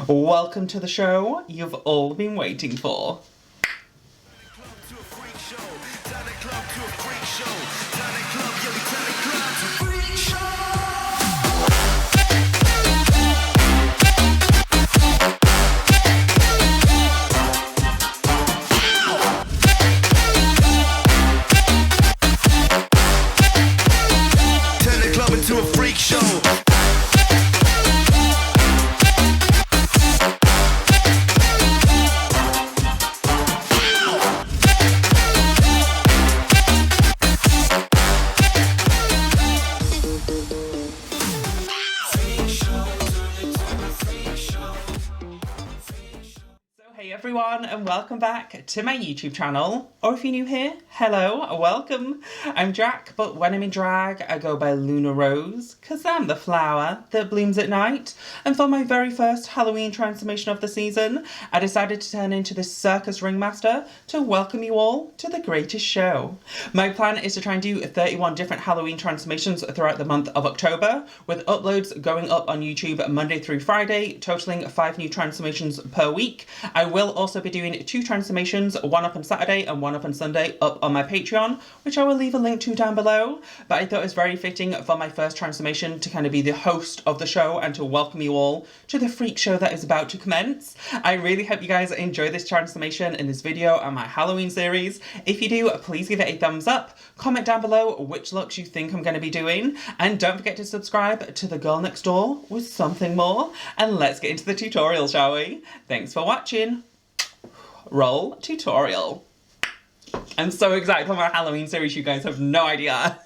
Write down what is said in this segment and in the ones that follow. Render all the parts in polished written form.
Welcome to the show you've all been waiting for. Hey everyone, and welcome back to my YouTube channel, or if you're new here, hello, welcome. I'm Jack, but when I'm in drag, I go by Luna Rose, cause I'm the flower that blooms at night. And for my very first Halloween transformation of the season, I decided to turn into this Circus Ringmaster to welcome you all to the greatest show. My plan is to try and do 31 different Halloween transformations throughout the month of October, with uploads going up on YouTube Monday through Friday, totaling 5 new transformations per week. I will also be doing 2 transformations, one up on Saturday and one up on Sunday, up on my Patreon, which I will leave a link to down below. But I thought it was very fitting for my first transformation to kind of be the host of the show and to welcome you all to the freak show that is about to commence. I really hope you guys enjoy this transformation in this video and my Halloween series. If you do, please give it a thumbs up, comment down below which looks you think I'm going to be doing, and don't forget to subscribe to the girl next door with something more. And let's get into the tutorial, shall we? Thanks for watching. Roll tutorial. I'm so excited for my Halloween series, you guys have no idea.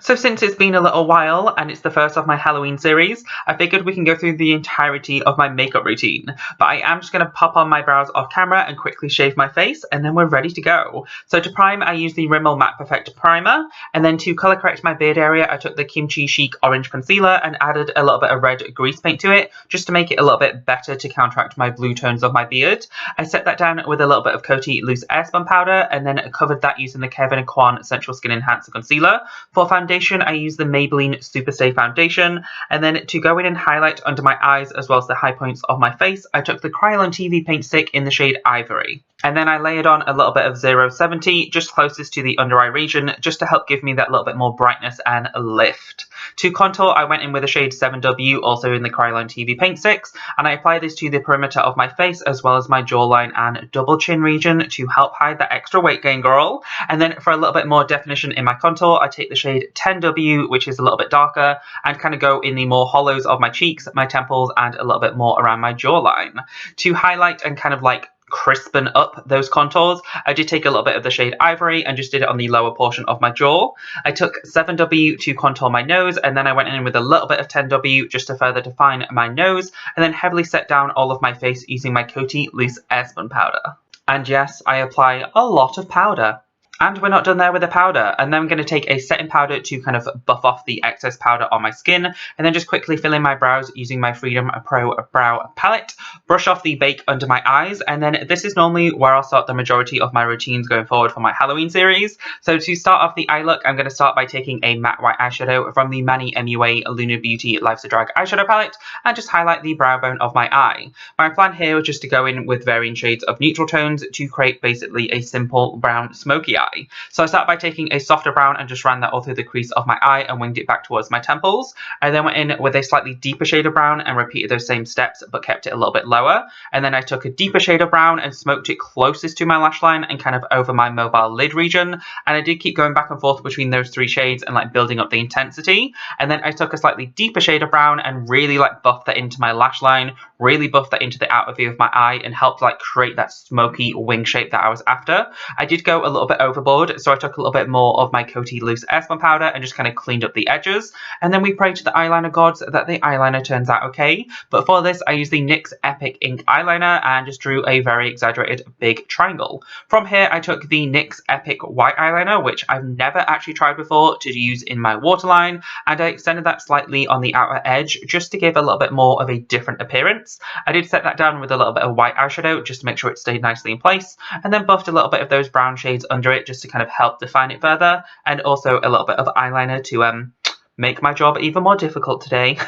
So since it's been a little while and it's the first of my Halloween series, I figured we can go through the entirety of my makeup routine. But I am just going to pop on my brows off camera and quickly shave my face, and then we're ready to go. So to prime, I use the Rimmel Matte Perfect Primer, and then to colour correct my beard area, I took the Kimchi Chic Orange Concealer and added a little bit of red grease paint to it, just to make it a little bit better to counteract my blue tones of my beard. I set that down with a little bit of Coty Loose Airspun Powder, and then covered that using the Kevyn Aucoin Central Skin Enhancer Concealer. For foundation, I use the Maybelline Superstay Foundation, and then to go in and highlight under my eyes as well as the high points of my face, I took the Kryolan TV paint stick in the shade Ivory. And then I layered on a little bit of 070, just closest to the under eye region, just to help give me that little bit more brightness and lift. To contour, I went in with the shade 7W, also in the Kryolan TV paint sticks, and I applied this to the perimeter of my face as well as my jawline and double chin region to help hide that extra weight gain, girl. And then for a little bit more definition in my contour, I take the shade 10W, which is a little bit darker, and kind of go in the more hollows of my cheeks, my temples, and a little bit more around my jawline. To highlight and kind of like crispen up those contours, I did take a little bit of the shade Ivory and just did it on the lower portion of my jaw. I took 7W to contour my nose, and then I went in with a little bit of 10W just to further define my nose, and then heavily set down all of my face using my Coty Loose Airspun Powder. And yes, I apply a lot of powder. And we're not done there with the powder, and then I'm going to take a setting powder to kind of buff off the excess powder on my skin, and then just quickly fill in my brows using my Freedom Pro Brow Palette, brush off the bake under my eyes, and then this is normally where I'll start the majority of my routines going forward for my Halloween series. So to start off the eye look, I'm going to start by taking a matte white eyeshadow from the Manny MUA Luna Beauty Life's a Drag eyeshadow palette, and just highlight the brow bone of my eye. My plan here was just to go in with varying shades of neutral tones to create basically a simple brown smoky eye. So I started by taking a softer brown and just ran that all through the crease of my eye and winged it back towards my temples. I then went in with a slightly deeper shade of brown and repeated those same steps but kept it a little bit lower. And then I took a deeper shade of brown and smoked it closest to my lash line and kind of over my mobile lid region. And I did keep going back and forth between those 3 shades and like building up the intensity. And then I took a slightly deeper shade of brown and really like buffed that into my lash line, really buffed that into the outer view of my eye and helped like create that smoky wing shape that I was after. I did go a little bit overboard, so I took a little bit more of my Coty Loose Airspun Powder and just kind of cleaned up the edges. And then we pray to the eyeliner gods that the eyeliner turns out okay. But for this, I used the NYX Epic Ink eyeliner and just drew a very exaggerated big triangle. From here, I took the NYX Epic White eyeliner, which I've never actually tried before, to use in my waterline, and I extended that slightly on the outer edge just to give a little bit more of a different appearance. I did set that down with a little bit of white eyeshadow just to make sure it stayed nicely in place, and then buffed a little bit of those brown shades under it just to kind of help define it further, and also a little bit of eyeliner to make my job even more difficult today.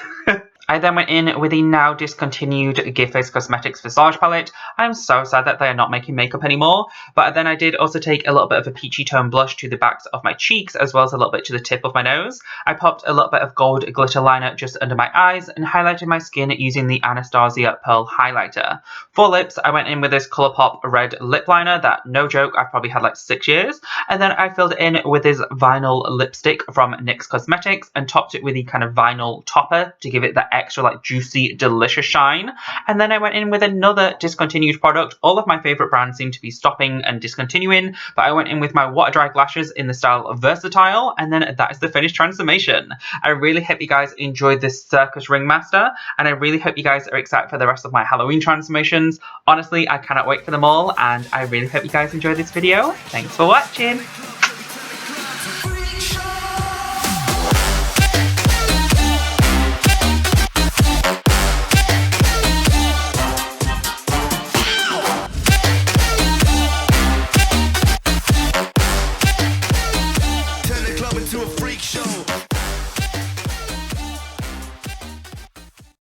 I then went in with the now discontinued Giveface Cosmetics Visage palette. I'm so sad that they are not making makeup anymore, but then I did also take a little bit of a peachy tone blush to the backs of my cheeks as well as a little bit to the tip of my nose. I popped a little bit of gold glitter liner just under my eyes and highlighted my skin using the Anastasia Pearl Highlighter. For lips, I went in with this Colourpop red lip liner that, no joke, I've probably had like 6 years, and then I filled it in with this vinyl lipstick from NYX Cosmetics and topped it with the kind of vinyl topper to give it that extra like juicy, delicious shine. And then I went in with another discontinued product. All of my favourite brands seem to be stopping and discontinuing, but I went in with my water dry lashes in the style of Versatile, and then that is the finished transformation. I really hope you guys enjoyed this Circus Ringmaster, and I really hope you guys are excited for the rest of my Halloween transformations. Honestly, I cannot wait for them all, and I really hope you guys enjoyed this video. Thanks for watching!